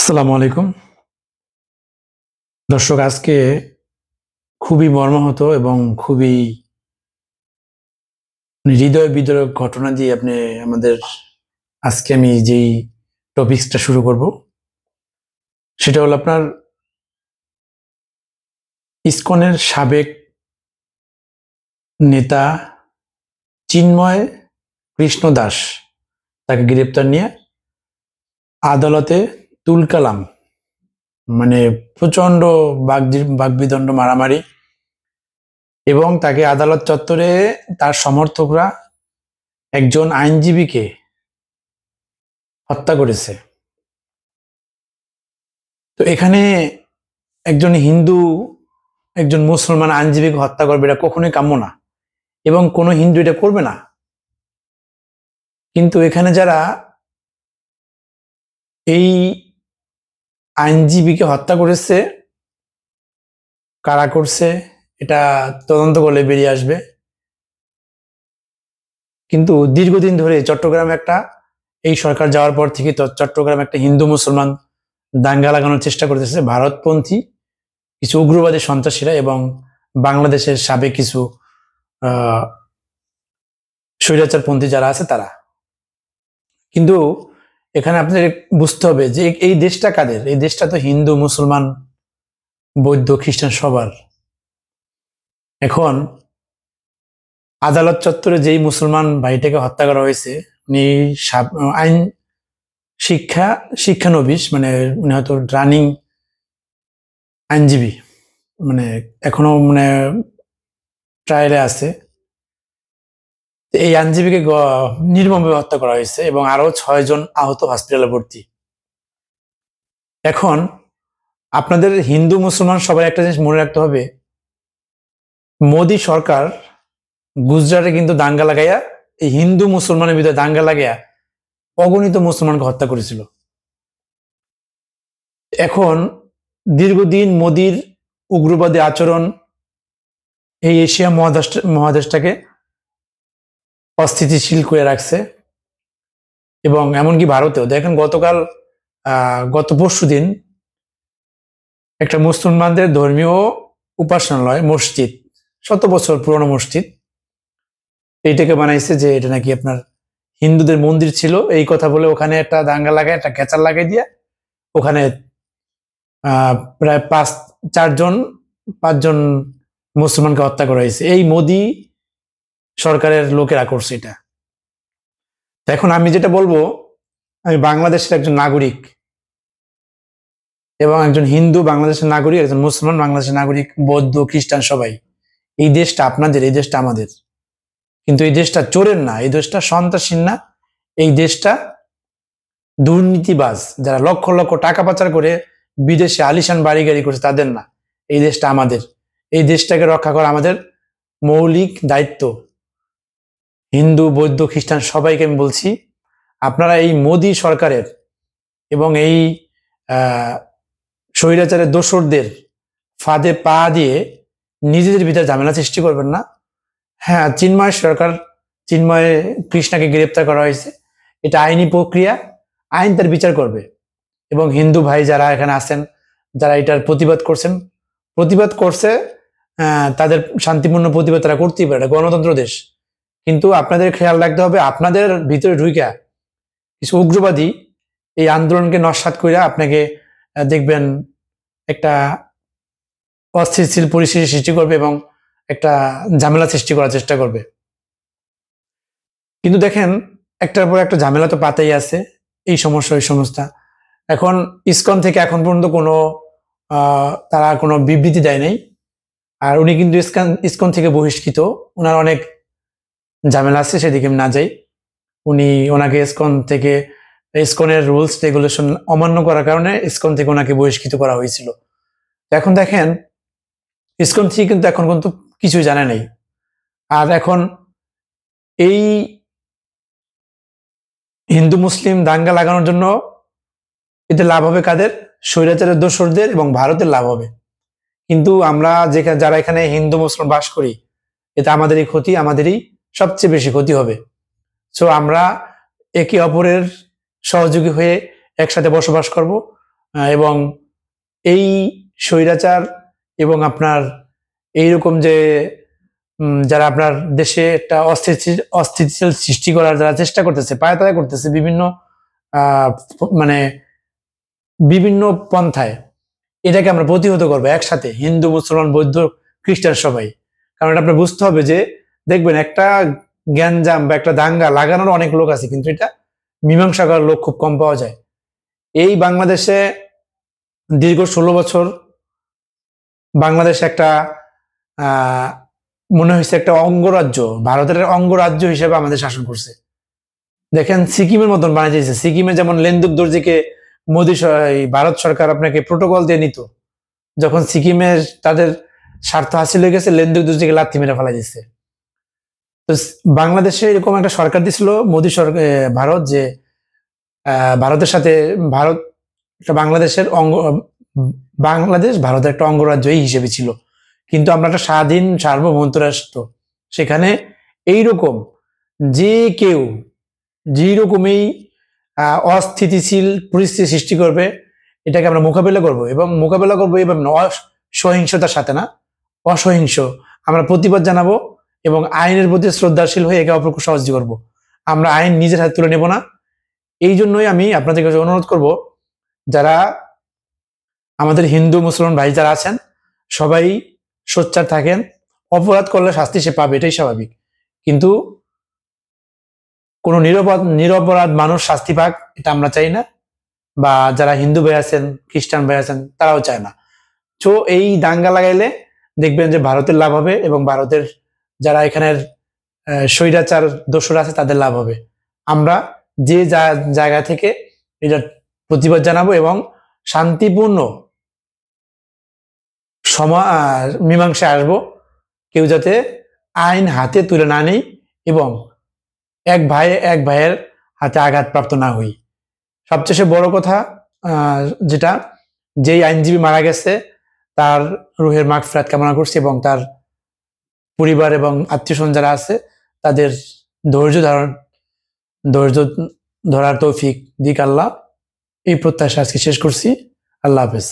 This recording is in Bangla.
আসসালামু আলাইকুম দর্শক, আজকে খুবই মর্মাহত এবং খুবই হৃদয় বিদারক ঘটনা দিয়ে আজকে আমি যেই টপিকসটা শুরু করব সেটা হলো আপনার ইসকনের সাবেক নেতা চিন্ময় কৃষ্ণ দাস, তাকে গ্রেপ্তার নিয়ে আদালতে তুলকালাম, মানে প্রচন্ড বাগবিদণ্ড মারামারি, এবং তাকে আদালত চত্বরে তার সমর্থকরা একজন আইনজীবীকে হত্যা করেছে। তো এখানে একজন হিন্দু একজন মুসলমান আইনজীবীকে হত্যা করবে, এটা কখনোই কাম্য না, এবং কোনো হিন্দু এটা করবে না। কিন্তু এখানে যারা এই আইনজীবীকে হত্যা করেছে, কারা করছে এটা তদন্ত করলে বেরিয়ে আসবে। কিন্তু দীর্ঘদিন ধরে চট্টগ্রামে এই সরকার যাওয়ার পর থেকে চট্টগ্রামে একটা হিন্দু মুসলমান দাঙ্গা লাগানোর চেষ্টা করতেছে ভারতপন্থী কিছু উগ্রবাদী সন্ত্রাসীরা এবং বাংলাদেশের সাবেক কিছু স্বৈরাচারপন্থী যারা আছে তারা। কিন্তু এখানে আপনাদের বুঝতে হবে যে এই দেশটা কাদের? এই দেশটা তো হিন্দু মুসলমান বৌদ্ধ খ্রিস্টান সবার। এখন আদালত চত্বরে যেই মুসলমান ভাইটাকে হত্যা করা হয়েছে, উনি আইন শিক্ষানবিশ, মানে উনি হয়তো রানিং আইনজীবী, মানে এখনো ট্রায়ালে আছে। এই আইনজীবীকে নির্মমভাবে হত্যা করা হয়েছে এবং আরো 6 জন আহত, হসপিটালে ভর্তি। এখন আপনাদের হিন্দু মুসলমান সবাই একটা জিনিস মনে রাখতে হবে, মোদী সরকার গুজরাটে কিন্তু দাঙ্গা লাগাইয়া, এই হিন্দু মুসলমানের ভিতরে দাঙ্গা লাগাইয়া অগণিত মুসলমানকে হত্যা করেছিল। এখন দীর্ঘদিন মোদীর উগ্রবাদী আচরণ এই এশিয়া মহাদেশটাকে অস্থিতিশীল করে রাখছে, এবং এমনকি ভারতেও দেখেন গত পরশুদিন একটা মুসলমানদের ধর্মীয় উপাসনালয় মসজিদ, 100 বছর পুরনো মসজিদ, এইটাকে বানাইছে যে এটা নাকি আপনার হিন্দুদের মন্দির ছিল, এই কথা বলে ওখানে একটা দাঙ্গা লাগায়, একটা ক্যাচার লাগাই দিয়ে ওখানে প্রায় 5জন মুসলমানকে হত্যা করা হয়েছে। এই মোদী সরকারের লোকেরা করছে এটা। এখন আমি যেটা বলবো, আমি বাংলাদেশের একজন নাগরিক এবং একজন হিন্দু বাংলাদেশের নাগরিক, একজন মুসলমান বাংলাদেশের নাগরিক, বৌদ্ধ খ্রিস্টান সবাই। এই দেশটা আপনাদের, এই দেশটা আমাদের। কিন্তু এই দেশটা চোরের না, এই দেশটা সন্ত্রাসীর না, এই দেশটা দুর্নীতিবাজ যারা লক্ষ লক্ষ টাকা পাচার করে বিদেশে আলিশান বাড়ি গাড়ি করছে তাদের না, এই দেশটা আমাদের। এই দেশটাকে রক্ষা করা আমাদের মৌলিক দায়িত্ব। হিন্দু বৌদ্ধ খ্রিস্টান সবাইকে আমি বলছি, আপনারা এই মোদী সরকারের এবং এই স্বৈরাচারের দোসরদের ফাঁদে পা দিয়ে নিজেদের ভিতরে ঝামেলা সৃষ্টি করবেন না। হ্যাঁ, চিন্ময় কৃষ্ণাকে গ্রেপ্তার করা হয়েছে, এটা আইনি প্রক্রিয়া, আইন তার বিচার করবে। এবং হিন্দু ভাই যারা এখানে আছেন, যারা এটার প্রতিবাদ করছে, তাদের শান্তিপূর্ণ প্রতিবাদ তারা করতেই পারে, গণতন্ত্র দেশ। কিন্তু আপনাদের খেয়াল রাখতে হবে, আপনাদের ভিতরে ঢুইকা কিছু উগ্রবাদী এই আন্দোলনকে নস্যাৎ করে আপনাকে দেখবেন একটা অস্থিতিশীল পরিস্থিতি সৃষ্টি করবে এবং একটা ঝামেলা সৃষ্টি করার চেষ্টা করবে। কিন্তু দেখেন, একটার পর একটা ঝামেলা তো পাতাই আছে, এই সমস্যা ওই সমস্যা। এখন ইসকন থেকে এখন পর্যন্ত তারা কোনো বিবৃতি দেয় নাই, আর উনি কিন্তু ইসকন থেকে বহিষ্কৃত, ওনার অনেক ঝামেলা আছে, সেদিকে আমি না যাই। ওনাকে ইসকনের রুলস রেগুলেশন অমান্য করার কারণে ইসকন থেকে ওনাকে বহিষ্কৃত করা হয়েছিল। এখন দেখেন, ইসকন থেকে কিন্তু এখন কিন্তু কিছুই জানে নাই। আর এখন এই হিন্দু মুসলিম দাঙ্গা লাগানোর জন্য এতে লাভ হবে কাদের? স্বৈরাচারের দোসরদের এবং ভারতের লাভ হবে। কিন্তু আমরা যারা এখানে হিন্দু মুসলিম বাস করি, এটা আমাদেরই ক্ষতি, আমাদেরই সবচেয়ে বেশি ক্ষতি হবে। সো আমরা একে অপরের সহযোগী হয়ে একসাথে বসবাস করব, এবং এই স্বৈরাচার এবং আপনার এইরকম যে যারা আপনার দেশে একটা অস্থিতিশীল সৃষ্টি করার যারা চেষ্টা করতেছে পায়তারা করতেছে বিভিন্ন মানে বিভিন্ন পন্থায়, এটাকে আমরা প্রতিহত করবো একসাথে, হিন্দু মুসলমান বৌদ্ধ খ্রিস্টান সবাই। কারণ এটা আপনার বুঝতে হবে যে দেখবেন একটা গ্যাঞ্জাম বা একটা দাঙ্গা লাগানোর অনেক লোক আছে, কিন্তু এটা মীমাংসা করার লোক খুব কম পাওয়া যায়। এই বাংলাদেশে দীর্ঘ 16 বছর বাংলাদেশ একটা মনে হয়েছে একটা অঙ্গরাজ্য, ভারতের অঙ্গরাজ্য হিসেবে আমাদের শাসন করছে। দেখেন সিকিমের মতন বানিয়ে দিয়েছে। সিকিমে যেমন লেন্দুক দর্জিকে ভারত সরকার আপনাকে প্রোটোকল দিয়ে নিত, যখন সিকিমের তাদের স্বার্থ হাসিল হয়ে গেছে লেন্দুক দর্জিকে লাথি মেরে ফেলা দিচ্ছে। তো বাংলাদেশে এরকম একটা সরকার দিছিল মোদী সরকার, ভারত, যে ভারতের সাথে ভারত একটা বাংলাদেশের বাংলাদেশ ভারতের একটা অঙ্গরাজ্য এই হিসেবে ছিল, কিন্তু আমরা একটা স্বাধীন সার্বভৌমত্ব রাষ্ট্র। সেখানে এইরকম যে কেউ যেরকমই অস্থিতিশীল পরিস্থিতি সৃষ্টি করবে, এটাকে আমরা মোকাবেলা করব, এবং মোকাবেলা করবো এবং সহিংসতার সাথে না, অসহিংস আমরা প্রতিবাদ জানাবো এবং আইনের প্রতি শ্রদ্ধাশীল হয়ে একে অপরকে সহযোগী করবো। আমরা আইন নিজের হাতে তুলে নেব না। এই জন্যই আমি আপনাদের কাছে অনুরোধ করব, যারা আমাদের হিন্দু মুসলমান ভাই যারা আছেন সবাই সোচ্চার থাকেন। অপরাধ করলে শাস্তি সে পাবে, এটাই স্বাভাবিক, কিন্তু কোনো নিরপরাধ মানুষ শাস্তি পাক এটা আমরা চাই না, বা যারা হিন্দু ভাই আছেন খ্রিস্টান ভাই আছেন তারাও চায় না। তো এই দাঙ্গা লাগাইলে দেখবেন যে ভারতের লাভ হবে এবং ভারতের যারা এখানের স্বৈরাচার দোসর আছে তাদের লাভ হবে। আমরা যে জায়গা থেকে এটা প্রতিবাদ জানাবো এবং শান্তিপূর্ণ মীমাংসায় আসবো, কেউ যাতে আইন হাতে তুলে না নেই এবং এক ভাইয়ের হাতে আঘাতপ্রাপ্ত না হই। সবচেয়ে বড় কথা যেটা, যেই আইনজীবী মারা গেছে তার রুহের মাগফিরাত কামনা করছি এবং তার পরিবার এবং আত্মীয়স্বজন যারা আছে তাদের ধৈর্য ধরার তৌফিক দিক আল্লাহ। এই প্রত্যাশা আজকে শেষ করছি। আল্লাহ হাফেজ।